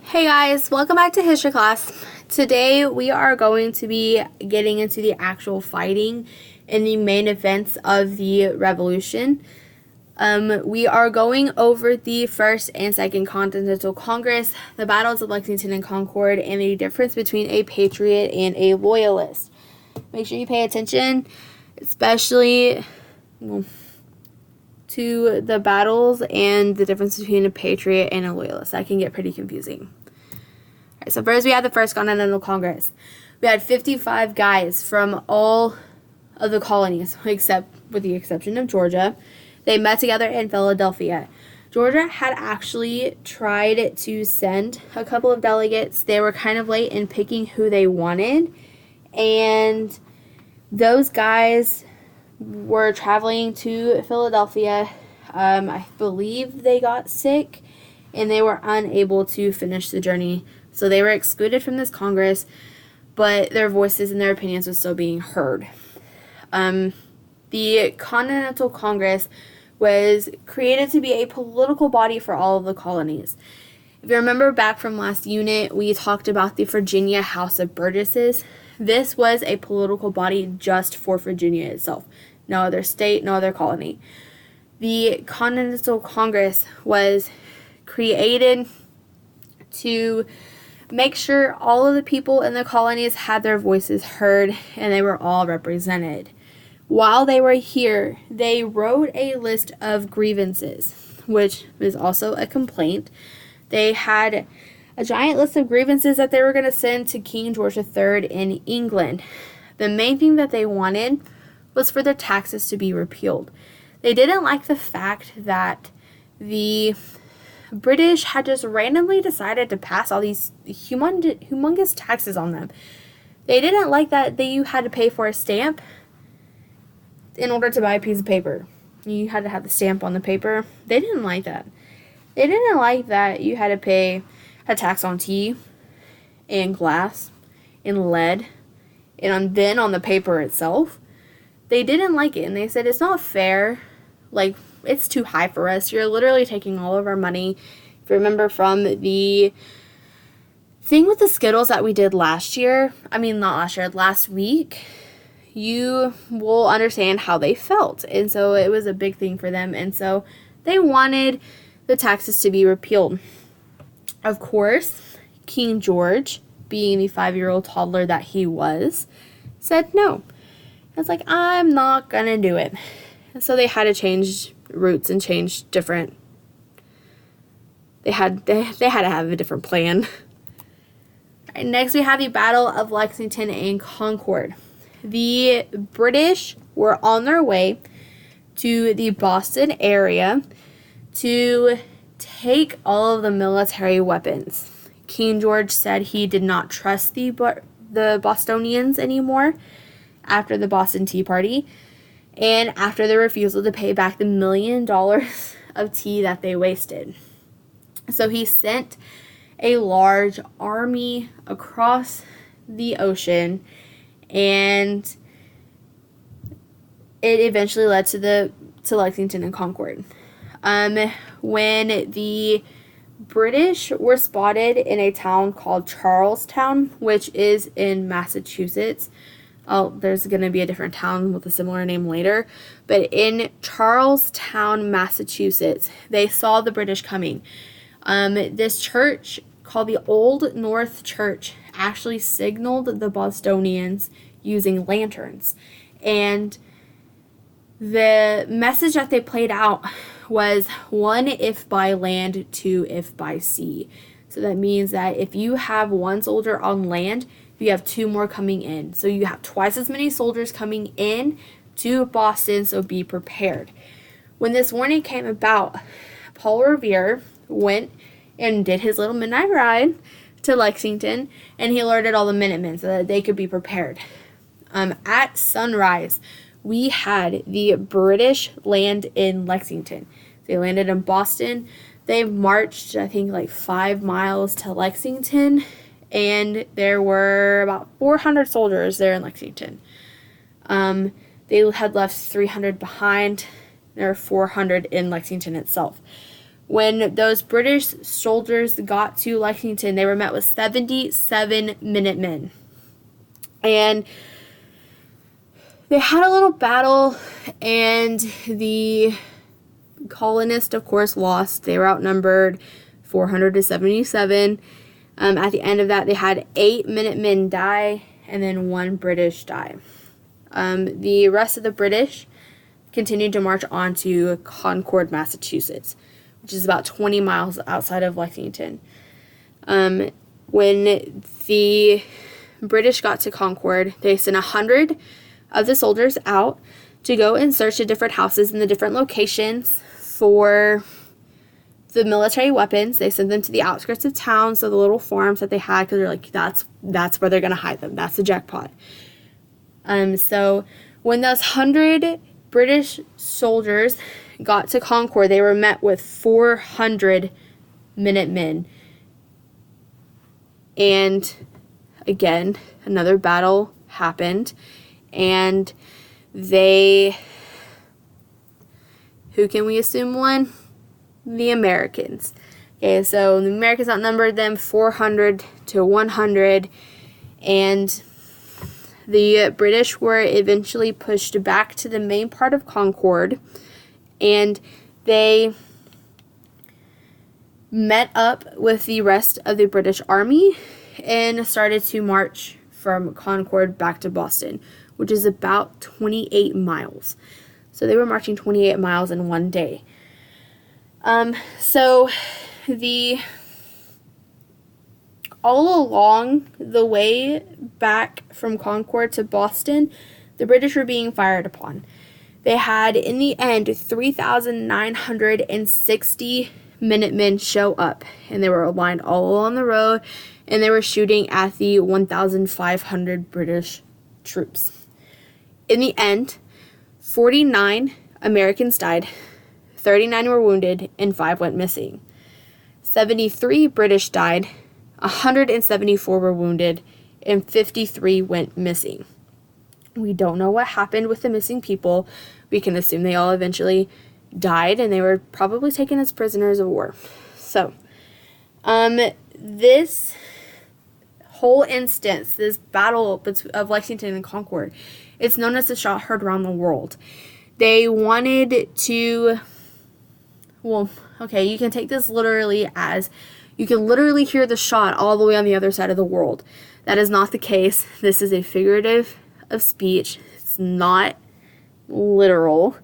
Hey guys, welcome back to history class. Today we are going to be getting into the actual fighting and the main events of the revolution. We are going over the First and Second Continental Congress, the battles of Lexington and Concord, and the difference between a patriot and a loyalist. Make sure you pay attention, especially to the battles and the difference between a patriot and a loyalist. That can get pretty confusing. Alright, so first we had the First Continental Congress. We had 55 guys from all of the colonies, except with the exception of Georgia. They met together in Philadelphia. Georgia had actually tried to send a couple of delegates. They were kind of late in picking who they wanted, and those guys were traveling to Philadelphia. I believe they got sick and they were unable to finish the journey. So they were excluded from this Congress, but their voices and their opinions were still being heard. The Continental Congress was created to be a political body for all of the colonies. If you remember back from last unit, we talked about the Virginia House of Burgesses. This was a political body just for Virginia itself. No other state, no other colony. The Continental Congress was created to make sure all of the people in the colonies had their voices heard and they were all represented. While they were here, they wrote a list of grievances, which is also a complaint. They had a giant list of grievances that they were going to send to King George III in England. The main thing that they wanted was for their taxes to be repealed. They didn't like the fact that the British had just randomly decided to pass all these humongous taxes on them. They didn't like that you had to pay for a stamp in order to buy a piece of paper. You had to have the stamp on the paper. They didn't like that. They didn't like that you had to pay a tax on tea and glass and lead and then on the paper itself. They didn't like it, and they said it's not fair. Like, it's too high for us. You're literally taking all of our money. If you remember from the thing with the Skittles that we did last week, you will understand how they felt. And so it was a big thing for them. And so they wanted the taxes to be repealed. Of course, King George, being the 5-year-old toddler that he was, said no. It's like, I'm not gonna do it. And so they had to change routes and change different. They had to have a different plan. All right, next we have the Battle of Lexington and Concord. The British were on their way to the Boston area to take all of the military weapons. King George said he did not trust the Bostonians anymore after the Boston Tea Party and after the refusal to pay back the $1 million of tea that they wasted. So he sent a large army across the ocean, and it eventually led to Lexington and Concord. When the British were spotted in a town called Charlestown, which is in Massachusetts. Oh, there's going to be a different town with a similar name later. But in Charlestown, Massachusetts, they saw the British coming. This church called the Old North Church actually signaled the Bostonians using lanterns. And the message that they played out was 1, if by land, 2, if by sea. So that means that if you have one soldier on land, you have 2 more coming in. So you have twice as many soldiers coming in to Boston, so be prepared. When this warning came about, Paul Revere went and did his little midnight ride to Lexington, and he alerted all the Minutemen so that they could be prepared. At sunrise, we had the British land in Lexington. They landed in Boston. They marched, I think, like 5 miles to Lexington, and there were about 400 soldiers there in Lexington. They had left 300 behind. There were 400 in Lexington itself. When those British soldiers got to Lexington, they were met with 77 Minutemen. And they had a little battle, and the colonists, of course, lost. They were outnumbered 400 to 77. At the end of that, they had 8 Minutemen die and then 1 British die. The rest of the British continued to march on to Concord, Massachusetts, which is about 20 miles outside of Lexington. When the British got to Concord, they sent 100 of the soldiers out to go and search the different houses in the different locations for the military weapons. They sent them to the outskirts of town, so the little farms that they had, because they're like, that's where they're going to hide them. That's the jackpot. So when those 100 British soldiers got to Concord, they were met with 400 Minutemen. And again, another battle happened, and who can we assume won? The Americans. Okay, so the Americans outnumbered them 400 to 100, and the British were eventually pushed back to the main part of Concord, and they met up with the rest of the British Army and started to march from Concord back to Boston, which is about 28 miles. So they were marching 28 miles in one day. So all along the way back from Concord to Boston, the British were being fired upon. They had, in the end, 3,960 Minutemen show up, and they were aligned all along the road, and they were shooting at the 1,500 British troops. In the end, 49 Americans died, 39 were wounded, and 5 went missing. 73 British died, 174 were wounded, and 53 went missing. We don't know what happened with the missing people. We can assume they all eventually died, and they were probably taken as prisoners of war. So, this whole instance, this battle of Lexington and Concord, it's known as the shot heard around the world. They wanted to, well, okay, you can take this literally as you can literally hear the shot all the way on the other side of the world. That is not the case. This is a figurative of speech. It's not literal.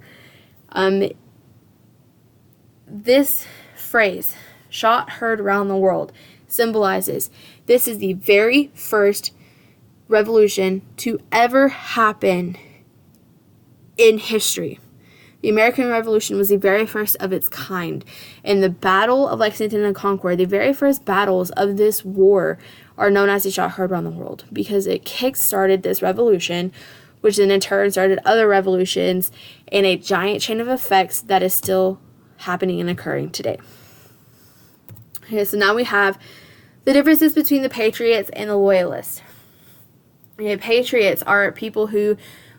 This phrase, shot heard around the world, symbolizes this is the very first revolution to ever happen in history. The American Revolution was the very first of its kind. And the Battle of Lexington and Concord, the very first battles of this war, are known as the shot heard around the world because it kick-started this revolution, which then in turn started other revolutions in a giant chain of effects that is still happening and occurring today. Okay, so now we have the differences between the Patriots and the Loyalists. Okay, Patriots are people who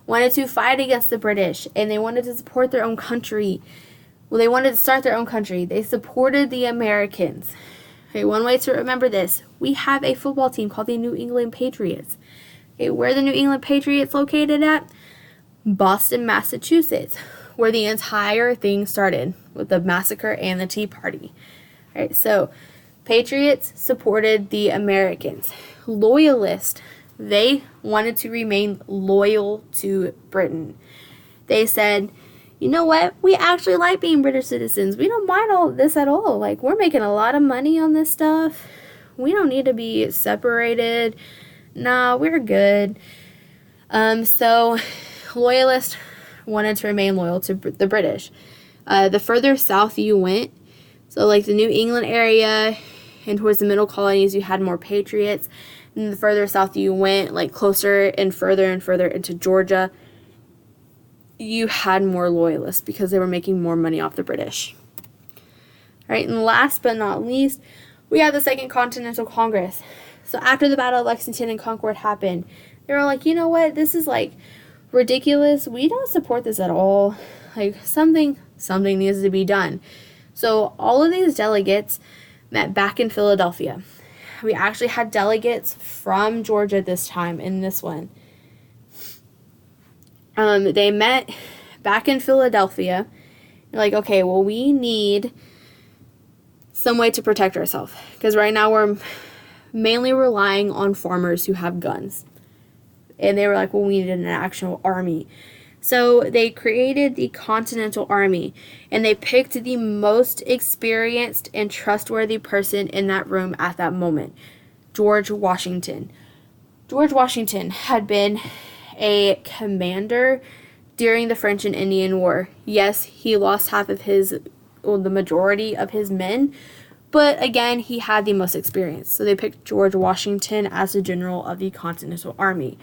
wanted to fight against the British, and they wanted to support their own country. Well, they wanted to start their own country. They supported the Americans. Okay, one way to remember this, we have a football team called the New England Patriots. Okay, where are the New England Patriots located at? Boston, Massachusetts, where the entire thing started with the massacre and the Tea Party. All right, so Patriots supported the Americans. Loyalists, they wanted to remain loyal to Britain. They said, you know what? We actually like being British citizens. We don't mind all this at all. Like, we're making a lot of money on this stuff. We don't need to be separated. Nah, we're good. So Loyalists wanted to remain loyal to the British. The further south you went, so like the New England area and towards the middle colonies, you had more Patriots. And the further south you went, like closer and further into Georgia, you had more Loyalists because they were making more money off the British. All right, and last but not least, we have the Second Continental Congress. So after the Battle of Lexington and Concord happened, they were like, you know what, this is like ridiculous. We don't support this at all. Like something needs to be done. So all of these delegates met back in Philadelphia. We actually had delegates from Georgia this time in this one. They met back in Philadelphia. They're like, okay, well, we need some way to protect ourselves, because right now we're mainly relying on farmers who have guns. And they were like, well, we need an actual army. So they created the Continental Army, and they picked the most experienced and trustworthy person in that room at that moment, George Washington. George Washington had been a commander during the French and Indian War. Yes, he lost half of the majority of his men, but again, he had the most experience. So they picked George Washington as the general of the Continental Army.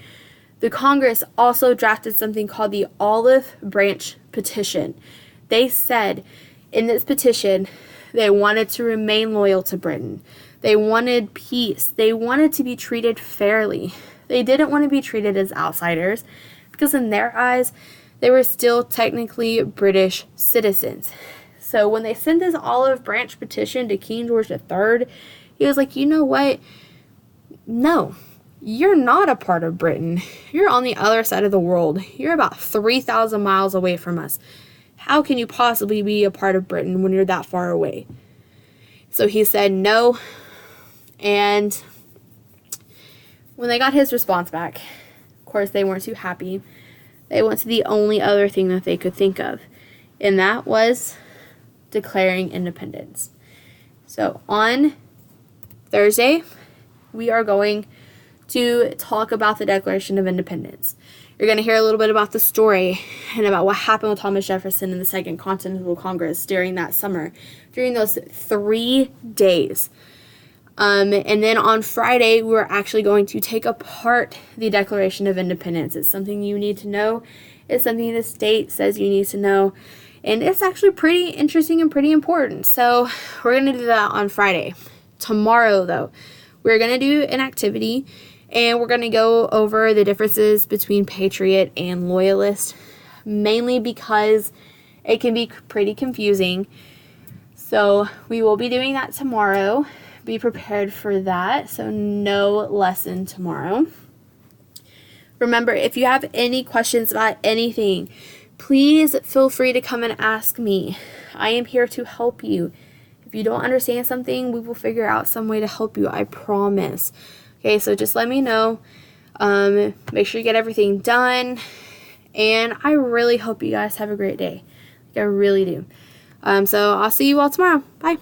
The Congress also drafted something called the Olive Branch Petition. They said in this petition they wanted to remain loyal to Britain. They wanted peace. They wanted to be treated fairly. They didn't want to be treated as outsiders, because in their eyes, they were still technically British citizens. So when they sent this olive branch petition to King George III, he was like, you know what? No, you're not a part of Britain. You're on the other side of the world. You're about 3,000 miles away from us. How can you possibly be a part of Britain when you're that far away? So he said no, and when they got his response back, of course, they weren't too happy. They went to the only other thing that they could think of, and that was declaring independence. So on Thursday, we are going to talk about the Declaration of Independence. You're going to hear a little bit about the story and about what happened with Thomas Jefferson in the Second Continental Congress during that summer, during those 3 days. And then on Friday, we're actually going to take apart the Declaration of Independence. It's something you need to know. It's something the state says you need to know. And it's actually pretty interesting and pretty important. So we're going to do that on Friday. Tomorrow, though, we're going to do an activity, and we're going to go over the differences between patriot and loyalist, mainly because it can be pretty confusing. So we will be doing that tomorrow. Be prepared for that. So no lesson tomorrow. Remember, if you have any questions about anything, please feel free to come and ask me. I am here to help you. If you don't understand something, we will figure out some way to help you. I promise. Okay, so just let me know. Make sure you get everything done. And I really hope you guys have a great day. I really do. So I'll see you all tomorrow. Bye.